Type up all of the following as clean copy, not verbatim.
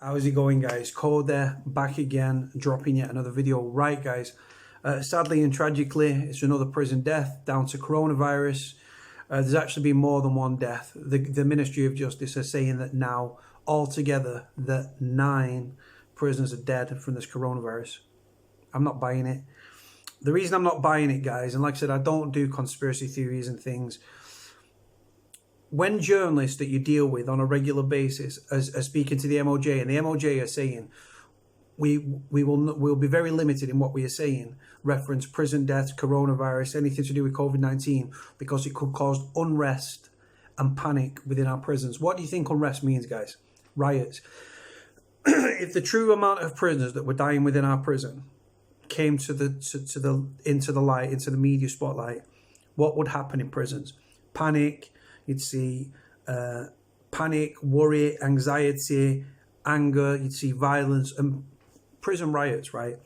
How's it going, guys? Cody back again, dropping yet another video. Right, guys, sadly and tragically, it's another prison death down to coronavirus. There's actually been more than one death. The Ministry of Justice are saying that now, altogether, that 9 prisoners are dead from this coronavirus. I'm not buying it. The reason I'm not buying it, guys, and like I said, I don't do conspiracy theories and things. When journalists that you deal with on a regular basis are speaking to the MOJ, and the MOJ are saying we'll be very limited in what we are saying, reference prison deaths, coronavirus, anything to do with COVID-19, because it could cause unrest and panic within our prisons. What do you think unrest means, guys? Riots. If the true amount of prisoners that were dying within our prison came into the light, into the media spotlight, what would happen in prisons? Panic. You'd see panic, worry, anxiety, anger. You'd see violence and prison riots, right?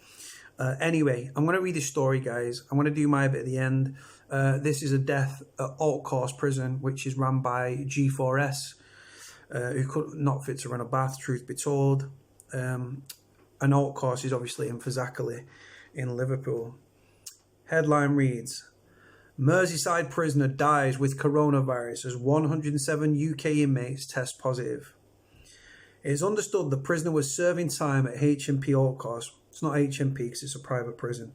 Anyway, I'm going to read this story, guys. I'm going to do my bit at the end. This is a death at Altcourse prison, which is run by G4S, who could not fit to run a bath, truth be told. And Altcourse is obviously in Fazakerley in Liverpool. Headline reads, Merseyside prisoner dies with coronavirus as 107 UK inmates test positive. It is understood the prisoner was serving time at HMP Altcourse. It's not HMP because it's a private prison.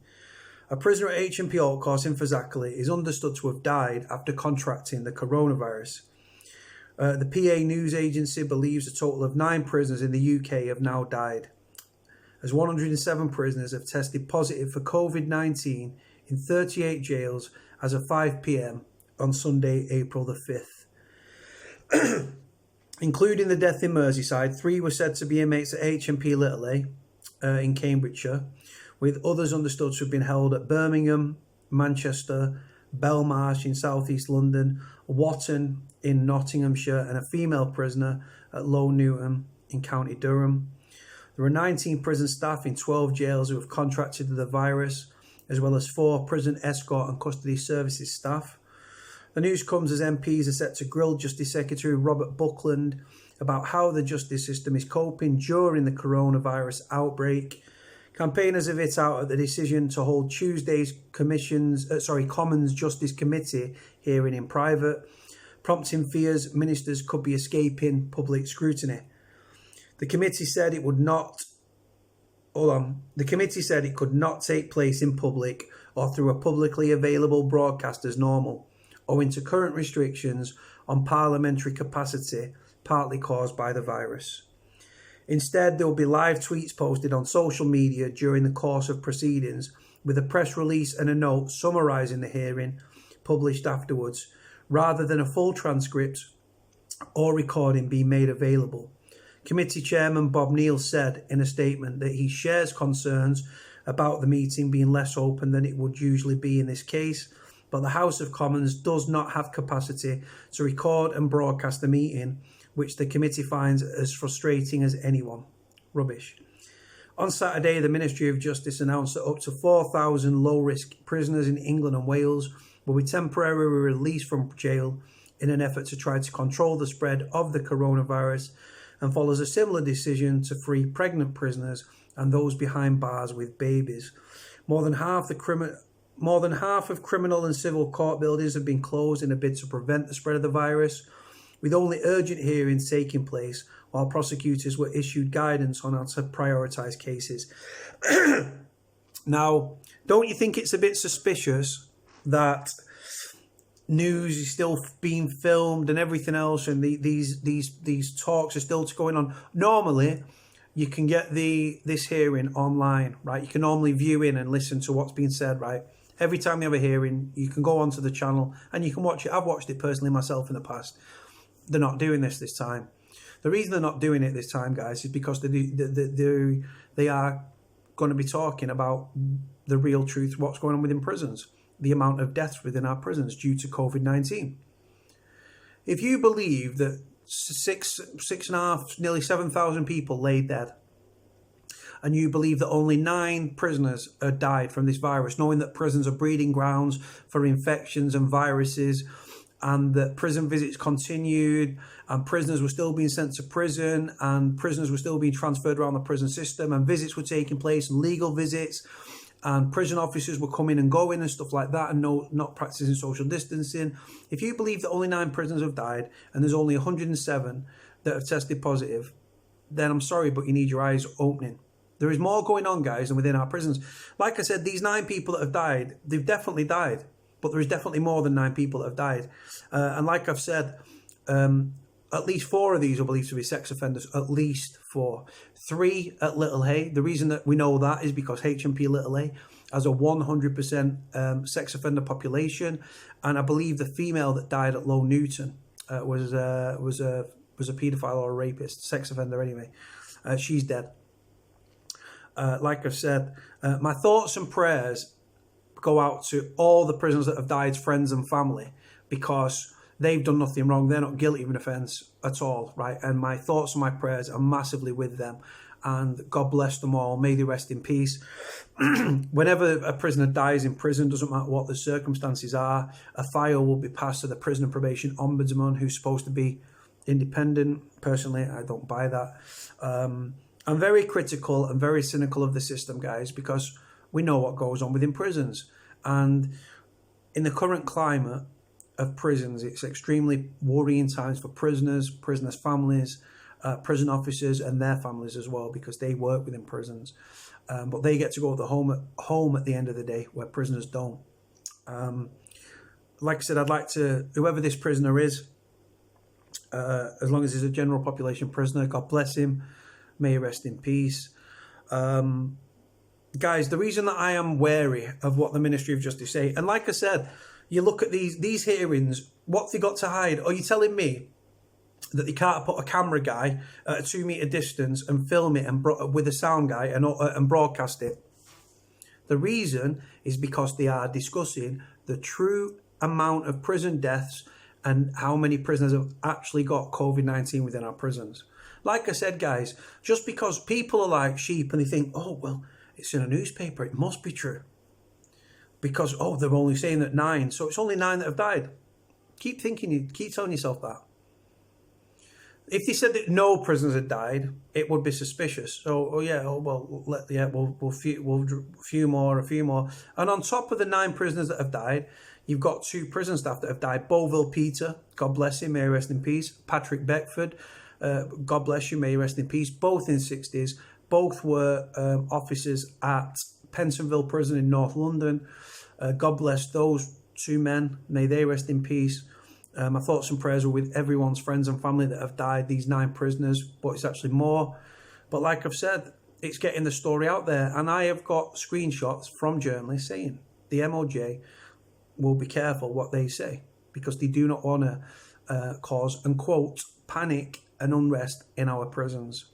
A prisoner at HMP Altcourse in Fazakerley is understood to have died after contracting the coronavirus. The PA news agency believes a total of 9 prisoners in the UK have now died, as 107 prisoners have tested positive for COVID-19 in 38 jails as of 5 p.m. on Sunday, April the 5th. Including the death in Merseyside, 3 were said to be inmates at HMP Lachey in Cambridgeshire, with others understood to have been held at Birmingham, Manchester, Belmarsh in South East London, Watton in Nottinghamshire, and a female prisoner at Low Newton in County Durham. There are 19 prison staff in 12 jails who have contracted the virus, as well as 4 prison escort and custody services staff. The news comes as MPs are set to grill Justice Secretary Robert Buckland about how the justice system is coping during the coronavirus outbreak. Campaigners have hit out at the decision to hold Tuesday's Commons Justice Committee hearing in private, prompting fears ministers could be escaping public scrutiny. The committee said it would not The committee said it could not take place in public or through a publicly available broadcast as normal, owing to current restrictions on parliamentary capacity, partly caused by the virus. Instead, there will be live tweets posted on social media during the course of proceedings, with a press release and a note summarising the hearing published afterwards, rather than a full transcript or recording being made available. Committee Chairman Bob Neal said in a statement that he shares concerns about the meeting being less open than it would usually be in this case, but the House of Commons does not have capacity to record and broadcast the meeting, which the committee finds as frustrating as anyone. Rubbish. On Saturday, the Ministry of Justice announced that up to 4,000 low-risk prisoners in England and Wales will be temporarily released from jail in an effort to try to control the spread of the coronavirus, and follows a similar decision to free pregnant prisoners and those behind bars with babies. More than half of criminal and civil court buildings have been closed in a bid to prevent the spread of the virus, with only urgent hearings taking place while prosecutors were issued guidance on how to prioritise cases. Now, don't you think it's a bit suspicious that news is still being filmed and everything else, and these talks are still going on? Normally, you can get this hearing online, right? You can normally view in and listen to what's being said, right? Every time they have a hearing, you can go onto the channel and you can watch it. I've watched it personally myself in the past. They're not doing this time. The reason they're not doing it this time, guys, is because they are going to be talking about the real truth, what's going on within prisons, the amount of deaths within our prisons due to COVID-19. If you believe that 6.5, nearly 7,000 people lay dead, and you believe that only 9 prisoners have died from this virus, knowing that prisons are breeding grounds for infections and viruses, and that prison visits continued, and prisoners were still being sent to prison, and prisoners were still being transferred around the prison system, and visits were taking place, and legal visits, and prison officers were coming and going and stuff like that, and not practicing social distancing. If you believe that only 9 prisoners have died and there's only 107 that have tested positive, then I'm sorry, but you need your eyes opening. There is more going on, guys, than within our prisons. Like I said, these 9 people that have died, they've definitely died. But there is definitely more than 9 people that have died. And like I've said, at least 4 of these are believed to be sex offenders. At least 4. 3 at Lachey. The reason that we know that is because HMP Lachey has a 100% sex offender population. And I believe the female that died at Low Newton was a paedophile or a rapist, sex offender anyway. She's dead. Like I've said, my thoughts and prayers go out to all the prisoners that have died, friends and family, because they've done nothing wrong. They're not guilty of an offence at all, right? And my thoughts and my prayers are massively with them. And God bless them all. May they rest in peace. Whenever a prisoner dies in prison, doesn't matter what the circumstances are, a file will be passed to the prison and probation ombudsman, who's supposed to be independent. Personally, I don't buy that. I'm very critical and very cynical of the system, guys, because we know what goes on within prisons. And in the current climate of prisons, it's extremely worrying times for prisoners, prisoners' families, prison officers and their families as well, because they work within prisons. But they get to go to home at the end of the day, where prisoners don't. Like I said, I'd like to, whoever this prisoner is, as long as he's a general population prisoner, God bless him. May he rest in peace. Guys, the reason that I am wary of what the Ministry of Justice say, and like I said, you look at these hearings, what they got to hide? Are you telling me that they can't put a camera guy at a 2-metre distance and film it and with a sound guy and broadcast it? The reason is because they are discussing the true amount of prison deaths and how many prisoners have actually got COVID-19 within our prisons. Like I said, guys, just because people are like sheep and they think, oh, well, it's in a newspaper, it must be true. Because, oh, they're only saying that 9, so it's only 9 that have died. Keep telling yourself that. If they said that no prisoners had died, it would be suspicious. So, we'll few more. And on top of the 9 prisoners that have died, you've got 2 prison staff that have died. Beauville Peter, God bless him, may he rest in peace. Patrick Beckford, God bless you, may he rest in peace. Both in 60s. Both were officers at Pentonville Prison in North London. God bless those 2 men. May they rest in peace. My thoughts and prayers are with everyone's friends and family that have died, these 9 prisoners, but it's actually more. But like I've said, it's getting the story out there. And I have got screenshots from journalists saying the MOJ will be careful what they say, because they do not want to cause, and quote, panic and unrest in our prisons.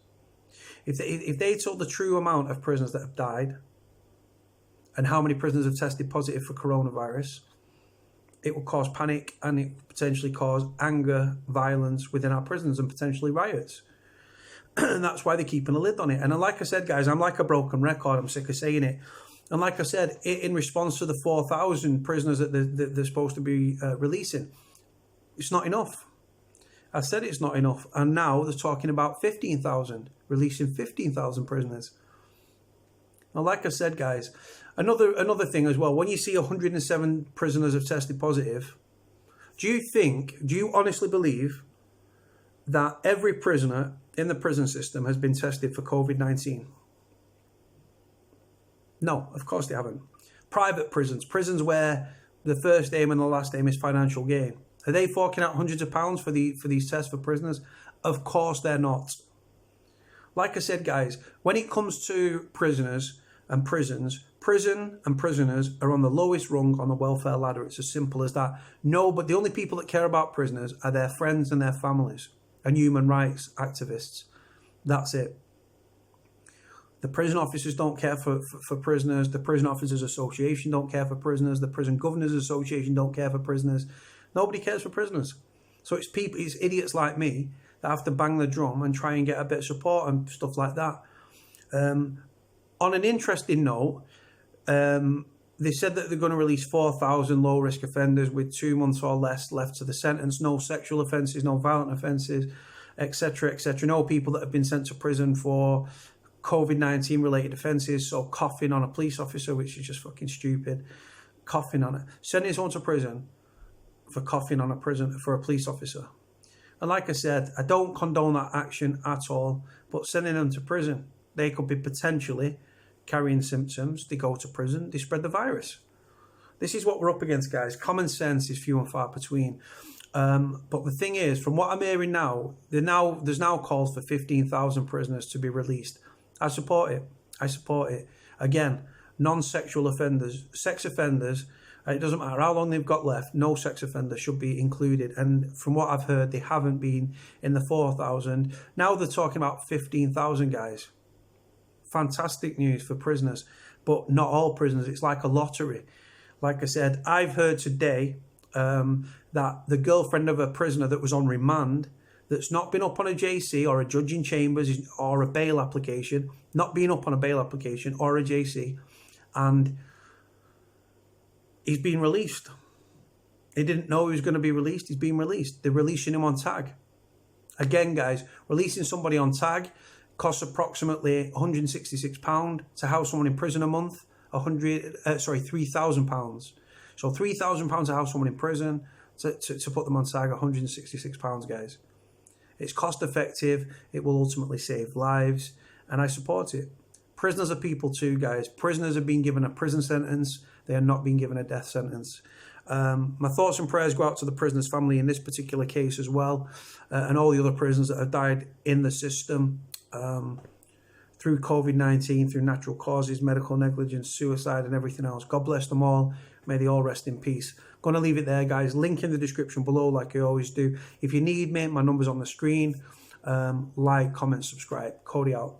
If they told the true amount of prisoners that have died and how many prisoners have tested positive for coronavirus, it will cause panic and it potentially cause anger, violence within our prisons and potentially riots. And that's why they're keeping a lid on it. And like I said, guys, I'm like a broken record. I'm sick of saying it. And like I said, in response to the 4,000 prisoners that they're supposed to be releasing, it's not enough. I said it's not enough. And now they're talking about 15,000, releasing 15,000 prisoners. Now, like I said, guys, another thing as well, when you see 107 prisoners have tested positive, do you honestly believe that every prisoner in the prison system has been tested for COVID-19? No, of course they haven't. Private prisons where the first aim and the last aim is financial gain. Are they forking out hundreds of pounds for these tests for prisoners? Of course they're not. Like I said, guys, when it comes to prisoners and prisons, prison and prisoners are on the lowest rung on the welfare ladder. It's as simple as that. No, but the only people that care about prisoners are their friends and their families and human rights activists. That's it. The prison officers don't care for prisoners. The Prison Officers Association don't care for prisoners. The Prison Governors Association don't care for prisoners. Nobody cares for prisoners. So it's idiots like me that have to bang the drum and try and get a bit of support and stuff like that. On an interesting note, the They said that they're going to release 4,000 low-risk offenders with 2 months or less left to the sentence. No sexual offences, no violent offences, etc., etc. No people that have been sent to prison for COVID-19 related offences. So coughing on a police officer, which is just fucking stupid. Coughing on it. Sending someone to prison for coughing on for a police officer. And like I said, I don't condone that action at all, but sending them to prison, they could be potentially carrying symptoms, they go to prison, they spread the virus. This is what we're up against, guys. Common sense is few and far between. But the thing is, from what I'm hearing now, there's now calls for 15,000 prisoners to be released. I support it. I support it. Again, non-sexual offenders, sex offenders, it doesn't matter how long they've got left, no sex offender should be included. And from what I've heard, they haven't been in the 4,000. Now they're talking about 15,000, guys. Fantastic news for prisoners, but not all prisoners. It's like a lottery. Like I said, I've heard today that the girlfriend of a prisoner that was on remand, that's not been up on a JC or a judge in chambers or a bail application, not been up on a bail application or a JC, and he's been released. He didn't know he was going to be released. He's been released. They're releasing him on tag. Again, guys, releasing somebody on tag costs approximately £166 to house someone in prison a month. £3,000. So £3,000 to house someone in prison to put them on tag. £166, guys. It's cost effective. It will ultimately save lives, and I support it. Prisoners are people too, guys. Prisoners are being given a prison sentence. They are not being given a death sentence. My thoughts and prayers go out to the prisoner's family in this particular case as well, and all the other prisoners that have died in the system through COVID-19, through natural causes, medical negligence, suicide, and everything else. God bless them all. May they all rest in peace. Going to leave it there, guys. Link in the description below, like I always do. If you need me, my number's on the screen. Like, comment, subscribe. Cody out.